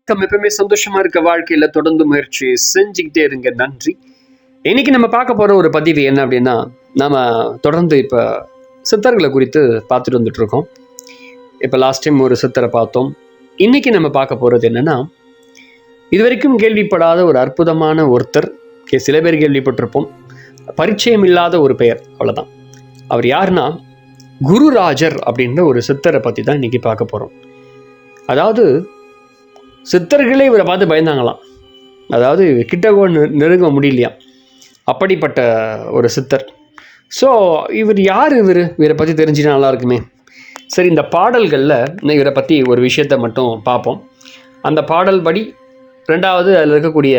எப்பவுமே சந்தோஷமா இருக்க வாழ்க்கையில தொடர்ந்து முயற்சி செஞ்சுக்கிட்டே இருங்க. நன்றி. இன்னைக்கு நம்ம பார்க்க போற ஒரு பதிவு என்ன அப்படின்னா, நாம தொடர்ந்து இப்ப சித்தர்களை குறித்து பார்த்துட்டு வந்துட்டு இருக்கோம். இப்ப லாஸ்ட் டைம் ஒரு சித்தரை பார்த்தோம். இன்னைக்கு நம்ம பார்க்க போறது என்னன்னா, இதுவரைக்கும் கேள்விப்படாத ஒரு அற்புதமான ஒருத்தர். சில பேர் கேள்விப்பட்டிருப்போம், பரிச்சயம் இல்லாத ஒரு பெயர், அவ்வளவுதான். அவர் யாருன்னா குருராஜர் அப்படின்ற ஒரு சித்தரை பத்தி தான் இன்னைக்கு பார்க்க போறோம். அதாவது சித்தர்களே இவரை பார்த்து பயந்தாங்களாம். அதாவது கிட்ட நெருங்க முடியலையாம், அப்படிப்பட்ட ஒரு சித்தர். ஸோ இவர் யார்? இவரை பற்றி தெரிஞ்சுன்னா நல்லா இருக்குமே. சரி, இந்த பாடல்களில் இவரை பற்றி ஒரு விஷயத்தை மட்டும் பார்ப்போம். அந்த பாடல் படி ரெண்டாவது அதில் இருக்கக்கூடிய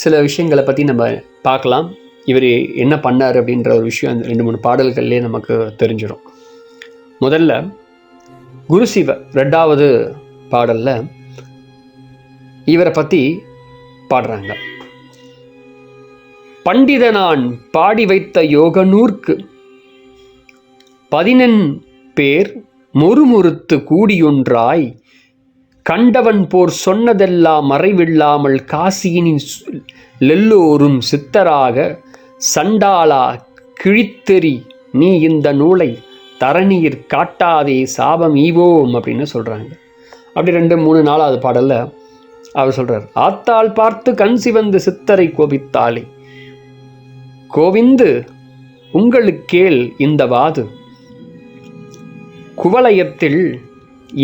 சில விஷயங்களை பற்றி நம்ம பார்க்கலாம். இவர் என்ன பண்ணார் அப்படின்ற ஒரு விஷயம் 2-3 பாடல்கள்லேயே நமக்கு தெரிஞ்சிடும். முதல்ல குருசிவ 2வது பாடலில் இவரை பற்றி பாடுறாங்க. பண்டிதனான் பாடி வைத்த யோகநூர்க்கு 14 பேர் முறுமுறுத்து கூடியொன்றாய் கண்டவன் போர் சொன்னதெல்லாம் மறைவில்லாமல் காசியினின் லெல்லோரும் சித்தராக சண்டாளா கிழித்தெறி நீ இந்த நூலை தரநீர் காட்டாதே சாபம் ஈவோம் அப்படின்னு சொல்கிறாங்க. அப்படி 2-3-4வது பாடலில் அவர் சொல்கிறார், ஆத்தாள் பார்த்து கண் சிவந்து சித்தரை கோபித்தாளே கோவிந்து உங்களுக்கேள் இந்த வாது குவலயத்தில்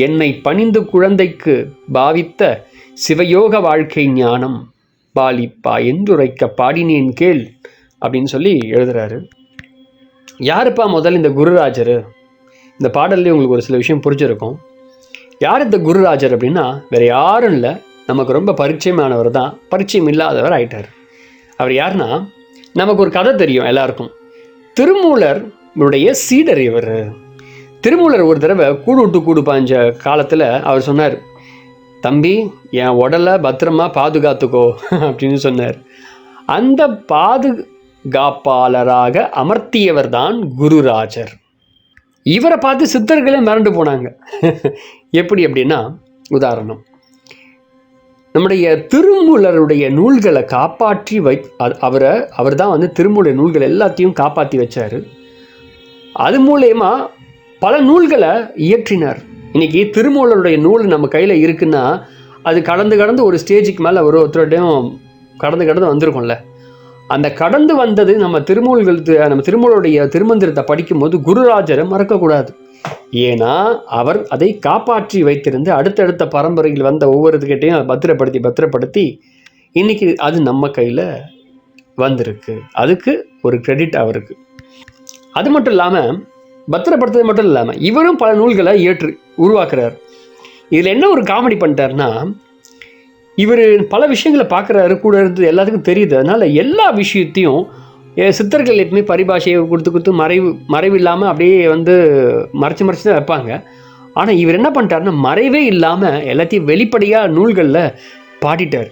என்னை பணிந்து குழந்தைக்கு பாவித்த சிவயோக வாழ்க்கை ஞானம் பாலிப்பா என்றுரைக்க பாடினேன் கேள் அப்படின்னு சொல்லி எழுதுறாரு. யாருப்பா முதல்ல இந்த குருராஜர்? இந்த பாடல்லே உங்களுக்கு ஒரு சில விஷயம் புரிஞ்சிருக்கும். யார் இந்த குருராஜர் அப்படின்னா வேற யாரும் இல்லை, நமக்கு ரொம்ப பரிச்சயமானவர் தான். பரிச்சயம் இல்லாதவர் ஆயிட்டார். அவர் யாருன்னா, நமக்கு ஒரு கதை தெரியும் எல்லாருக்கும். திருமூலருடைய சீடர் இவர். திருமூலர் ஒரு தடவை கூடு விட்டு கூடு பாய்ஞ்ச காலத்தில் அவர் சொன்னார், தம்பி என் உடலை பத்திரமா பாதுகாத்துக்கோ அப்படின்னு சொன்னார். அந்த பாதுகாப்பாளராக அமர்த்தியவர் தான் குருராஜர். இவரை பார்த்து சித்தர்களே மிரண்டு போனாங்க. எப்படி அப்படின்னா, உதாரணம், நம்முடைய திருமூலருடைய நூல்களை காப்பாற்றி அவர் தான் திருமூலர் நூல்கள் எல்லாத்தையும் காப்பாற்றி வச்சார். அது மூலயமா பல நூல்களை இயற்றினார். இன்னைக்கு திருமூலருடைய நூல் நம்ம கையில் இருக்குன்னா அது கடந்து ஒரு ஸ்டேஜுக்கு மேலே ஒருத்தருடையும் கடந்து வந்திருக்கும்ல. அந்த கடந்து வந்தது நம்ம திருமூலருடைய திருமந்திரத்தை படிக்கும்போது குருராஜரை மறக்கக்கூடாது. ஏன்னா அவர் அதை காப்பாற்றி வைத்திருந்து அடுத்தடுத்த பரம்பரையில் வந்த ஒவ்வொருத்துக்கிட்டையும் அதை பத்திரப்படுத்தி இன்னைக்கு அது நம்ம கையில் வந்திருக்கு. அதுக்கு ஒரு கிரெடிட் அவருக்கு. அது மட்டும் இல்லாமல், பத்திரப்படுத்துறது மட்டும் இல்லாமல் இவரும் பல நூல்களை உருவாக்குறார். இதில் என்ன ஒரு காமெடி பண்ணிட்டார்னா, இவர் பல விஷயங்களை பார்க்குறாரு, கூட இருந்து எல்லாத்துக்கும் தெரியுது. அதனால் எல்லா விஷயத்தையும் சித்தர்கள் எப்பவுமே பரிபாஷையை கொடுத்து மறைவு இல்லாமல் அப்படியே மறைச்சு தான் வைப்பாங்க. ஆனால் இவர் என்ன பண்ணிட்டாருன்னா, மறைவே இல்லாமல் எல்லாத்தையும் வெளிப்படையாக நூல்களில் பாடிட்டார்.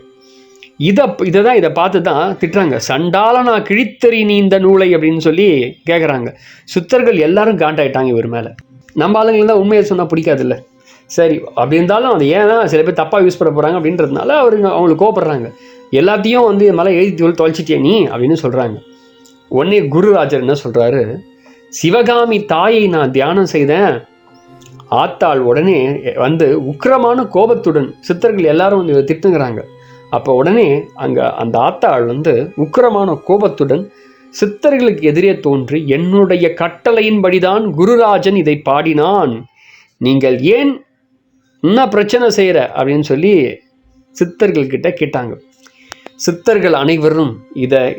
இதை பார்த்து தான் திட்டுறாங்க. சண்டாளனா கிழித்தறி நீ இந்த நூலை அப்படின்னு சொல்லி கேட்குறாங்க. சித்தர்கள் எல்லாரும் காண்டாயிட்டாங்க இவர் மேலே. நம்ம ஆளுங்களுக்கு தான் உண்மையை சொன்னால் பிடிக்காதுல்ல. சரி, அப்படி இருந்தாலும் அது ஏன்னா சில பேர் தப்பாக யூஸ் பண்ண போகிறாங்க அப்படின்றதுனால அவங்களுக்கு கோபப்படுறாங்க. எல்லாத்தையும் இது மேலே எழுதி தொலைச்சிட்டியா நீ அப்படின்னு சொல்கிறாங்க. உடனே குருராஜர் என்ன சொல்கிறாரு, சிவகாமி தாயை நான் தியானம் செய்தேன். ஆத்தாள் உடனே உக்கிரமான கோபத்துடன் சித்தர்கள் எல்லாரும் திட்டுங்கிறாங்க. அப்போ உடனே அங்கே அந்த ஆத்தாள் உக்கிரமான கோபத்துடன் சித்தர்களுக்கு எதிரே தோன்றி, என்னுடைய கட்டளையின்படிதான் குருராஜன் இதை பாடினான், நீங்கள் ஏன் என்ன பிரச்சனை செய்கிற அப்படின்னு சொல்லி சித்தர்கள்கிட்ட கேட்டாங்க. சித்தர்கள் அனைவரும்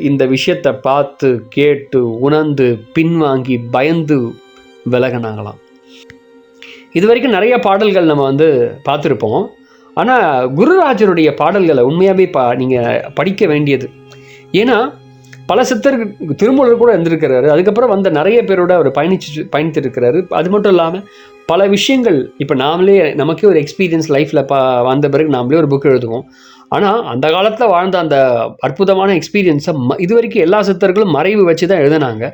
இந்த விஷயத்தை பார்த்து கேட்டு உணர்ந்து பின்வாங்கி பயந்து விலகினாங்களாம். இது வரைக்கும் நிறைய பாடல்கள் நம்ம பார்த்துருப்போம். ஆனால் குருராஜருடைய பாடல்களை உண்மையாகவே நீங்கள் படிக்க வேண்டியது. ஏன்னா பல சித்தர்கள், திருமூலர் கூட இருந்திருக்கிறாரு, அதுக்கப்புறம் வந்த நிறைய பேரோட அவர் பயணித்திருக்கிறாரு. அது மட்டும் இல்லாமல் பல விஷயங்கள் இப்போ நமக்கே ஒரு எக்ஸ்பீரியன்ஸ் லைஃப்பில் வந்த பிறகு நாமளே ஒரு புக் எழுதுவோம். ஆனால் அந்த காலத்தில் வாழ்ந்த அந்த அற்புதமான எக்ஸ்பீரியன்ஸை இது வரைக்கும் எல்லா சித்தர்களும் மறைவு வச்சு தான் எழுதினாங்க.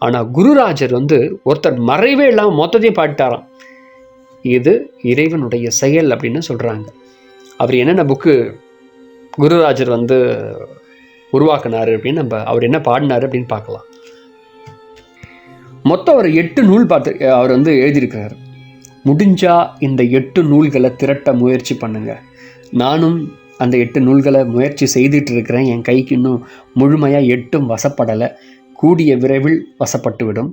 ஆனால் குருராஜர் ஒருத்தர் மறைவே இல்லாமல் மொத்தத்தையும் பாடிட்டாராம். இது இறைவனுடைய செயல் அப்படின்னு சொல்கிறாங்க. அவர் என்னென்ன புக்கு குருராஜர் வந்து உருவாக்குனார் அப்படின்னு அவர் என்ன பாடினார் அப்படின்னு பார்க்கலாம். மொத்தம் ஒரு 8 நூல் அவர் வந்து எழுதியிருக்கிறார். முடிஞ்சா இந்த 8 நூல்களை திரட்ட முயற்சி பண்ணுங்க. நானும் அந்த 8 நூல்களை முயற்சி செய்துட்டு இருக்கிறேன். என் கைக்கு இன்னும் முழுமையாக 8ம் வசப்படலை. கூடிய விரைவில் வசப்பட்டு விடும்.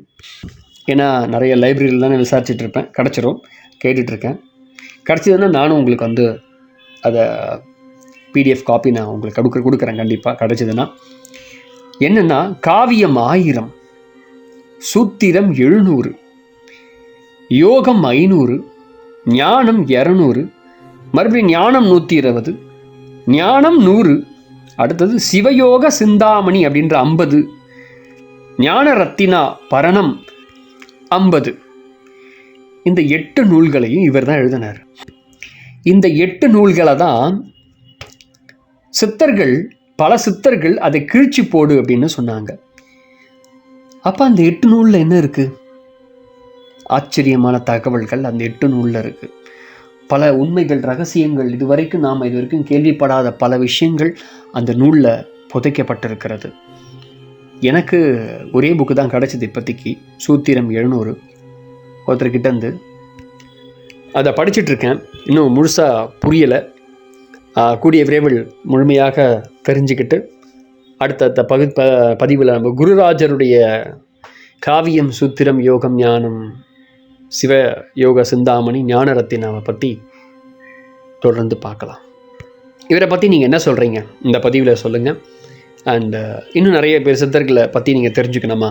ஏன்னா நிறைய லைப்ரரியில் தான் விசாரிச்சுட்டு இருப்பேன். கிடச்சிரும், கேட்டுட்ருக்கேன். கிடச்சிதுன்னா நானும் உங்களுக்கு வந்து அதை PDF காப்பி நான் உங்களுக்கு கொடுக்குறேன் கண்டிப்பாக கிடச்சிதுன்னா. என்னென்னா, காவியம் 1000, சூத்திரம் 700, யோகம் 500, ஞானம் 200, மறுபடியும் ஞானம் 120, ஞானம் 100, அடுத்தது சிவயோக சிந்தாமணி அப்படின்ற 50, ஞான ரத்தினா பரணம் 50. இந்த 8 நூல்களையும் இவர் தான் எழுதினார். இந்த 8 நூல்களை தான் பல சித்தர்கள் அதை கிழிச்சு போடு அப்படின்னு சொன்னாங்க. அப்போ அந்த 8 நூலில் என்ன இருக்குது? ஆச்சரியமான தகவல்கள் அந்த 8 நூலில் இருக்குது. பல உண்மைகள், ரகசியங்கள், இதுவரைக்கும் கேள்விப்படாத பல விஷயங்கள் அந்த நூலில் புதைக்கப்பட்டிருக்கிறது. எனக்கு ஒரே புக்கு தான் கிடச்சிது இப்போதைக்கு, சூத்திரம் 700. ஒருத்தர்கிட்டேருந்து அதை படிச்சுட்ருக்கேன். இன்னும் முழுசாக புரியலை. கூடிய விரைவில் முழுமையாக தெரிஞ்சுக்கிட்டு அடுத்த பதிவில் நம்ம குருராஜருடைய காவியம், சூத்திரம், யோகம், ஞானம், சிவ யோக சிந்தாமணி, ஞான ரத்தினாவை பற்றி தொடர்ந்து பார்க்கலாம். இவரை பற்றி நீங்கள் என்ன சொல்கிறீங்க இந்த பதிவில் சொல்லுங்கள். அண்ட் இன்னும் நிறைய பேர் சித்தர்களை பற்றி நீங்கள் தெரிஞ்சுக்கணுமா,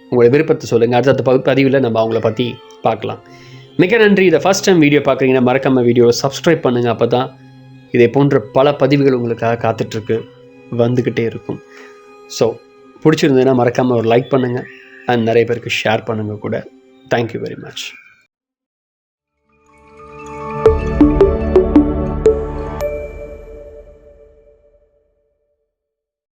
உங்களோட விருப்பத்தை சொல்லுங்கள். அடுத்த பதிவில் நம்ம அவங்கள பற்றி பார்க்கலாம். மிக நன்றி. இதை ஃபஸ்ட் டைம் வீடியோ பார்க்குறீங்கன்னா மறக்காமல் வீடியோவை சப்ஸ்கிரைப் பண்ணுங்கள். அப்போ தான் இதே போன்ற பல பதிவுகள் உங்களுக்காக காத்துட்ருக்கு, வந்துக்கிட்டே இருக்கும். ஸோ பிடிச்சிருந்ததுன்னா மறக்காமல் ஒரு லைக் பண்ணுங்கள் அண்ட் நிறைய பேருக்கு ஷேர் பண்ணுங்கள் கூட. Thank you very much.